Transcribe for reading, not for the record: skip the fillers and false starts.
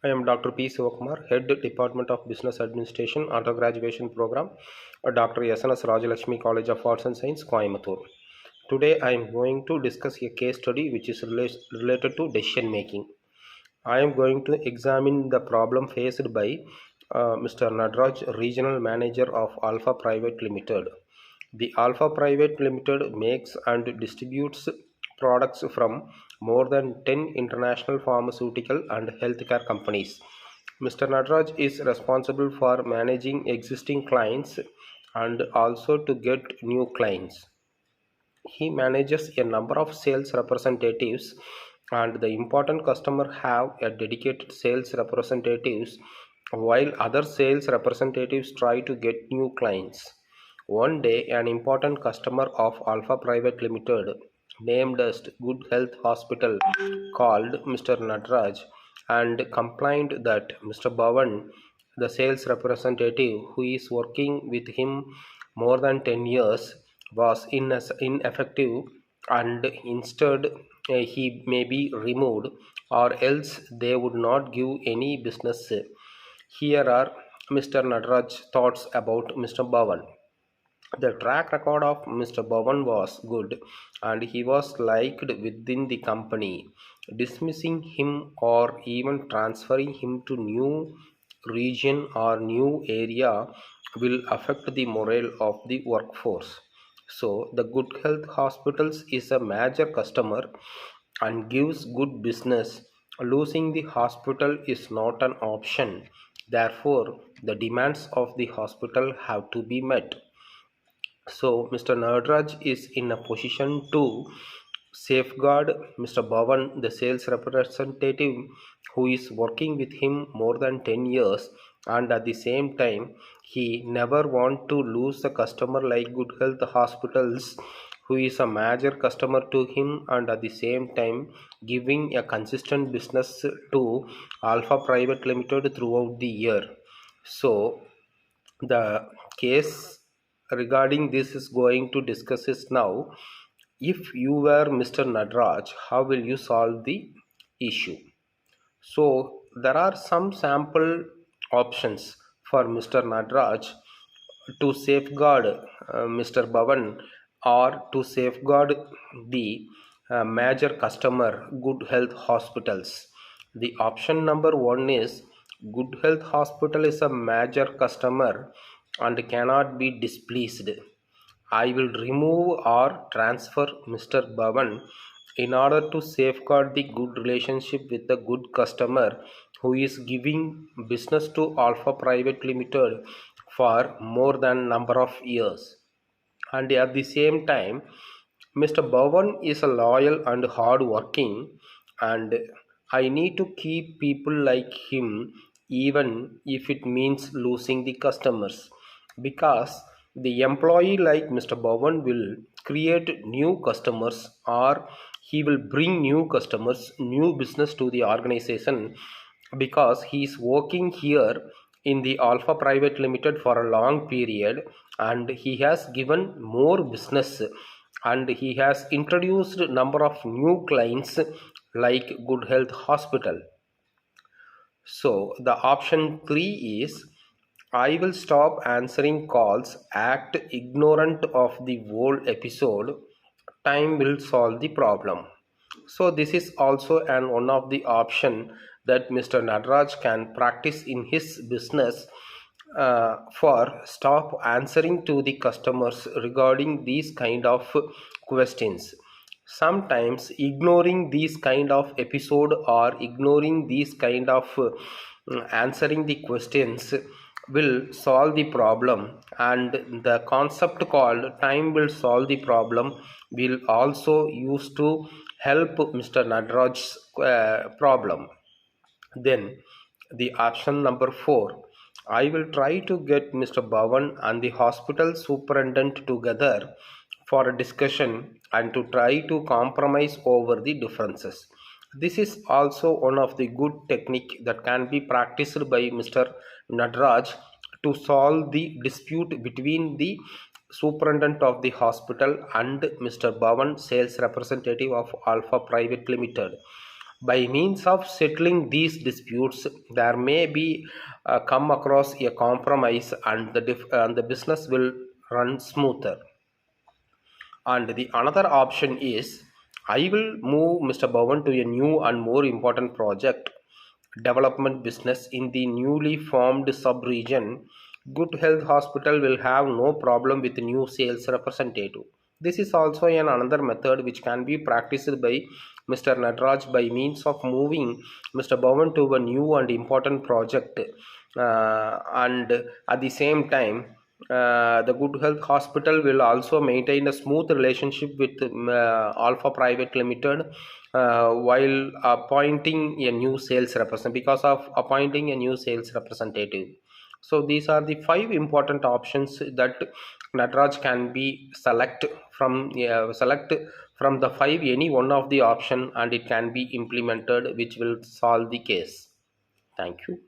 I am Dr.P.Sivakumar Head, Department of Business Administration, Undergraduation Program, Dr. S.N.S. Rajalakshmi College of Arts and Science, Coimbatore. Today I am going to discuss a case study which is related to decision making. I am going to examine the problem faced by Mr. Nadraj, Regional Manager of Alpha Private Limited. The Alpha Private Limited makes and distributes products from more than 10 international pharmaceutical and healthcare companies. Mr. Nadraj is responsible for managing existing clients and also to get new clients. He manages a number of sales representatives, and the important customer have a dedicated sales representatives while other sales representatives try to get new clients. One day an important customer of Alpha Private Limited named as Good Health Hospital called Mr. Nadraj and complained that Mr. Bhavan, the sales representative who is working with him more than 10 years, was ineffective, and instead he may be removed or else they would not give any business. Here are Mr. Nadraj's thoughts about Mr. Bhavan. The track record of Mr. Bhavan was good and he was liked within the company. Dismissing him or even transferring him to new region or new area will affect the morale of the workforce. So the Good Health Hospitals is a major customer and gives good business. Losing the hospital is not an option. Therefore, the demands of the hospital have to be met. So Mr. Nadraj is in a position to safeguard Mr. Bhavan, the sales representative who is working with him more than 10 years, and at the same time he never want to lose the customer like Good Health Hospitals who is a major customer to him, and at the same time giving a consistent business to Alpha Private Limited throughout the year. So the case regarding this is going to discuss is now, if you were Mr. Nadraj, how will you solve the issue? So there are some sample options for Mr. Nadraj to safeguard Mr. Bhavan or to safeguard the major customer Good Health Hospitals. The option number one is Good Health Hospital is a major customer and cannot be displeased. I will remove or transfer Mr. Bhavan in order to safeguard the good relationship with the good customer who is giving business to Alpha Private Limited for more than number of years. And at the same time, Mr. Bhavan is a loyal and hard working, and I need to keep people like him even if it means losing the customers, because the employee like Mr. Bhavan will create new customers or he will bring new customers, new business to the organization, because he is working here in the Alpha Private Limited for a long period and he has given more business and he has introduced number of new clients like Good Health Hospital. So the option 3 is I will stop answering calls, act ignorant of the whole episode. Time will solve the problem. So this is also an one of the option that Mr. Nadraj can practice in his business for stop answering to the customers regarding these kind of questions. Sometimes ignoring these kind of episode or ignoring these kind of answering the questions will solve the problem, and the concept called time will solve the problem will also used to help Mr. Nadraj's problem. Then the option number 4, I will try to get Mr. Bhavan and the hospital superintendent together for a discussion and to try to compromise over the differences. This is also one of the good technique that can be practiced by Mr. Nadraj to solve the dispute between the superintendent of the hospital and Mr. Bhavan, sales representative of Alpha Private Limited. By means of settling these disputes, there may be come across a compromise, and and the business will run smoother. And the another option is, I will move Mr. Bhavan to a new and more important project development business in the newly formed sub-region. Good Health Hospital will have no problem with new sales representative. This is also another method which can be practiced by Mr. Nadraj by means of moving Mr. Bhavan to a new and important project, and at the same time the Good Health Hospital will also maintain a smooth relationship with Alpha Private Limited while appointing a new sales representative, because of appointing a new sales representative. So these are the five important options that Natraj can be select from the five any one of the option, and it can be implemented, which will solve the case. Thank you.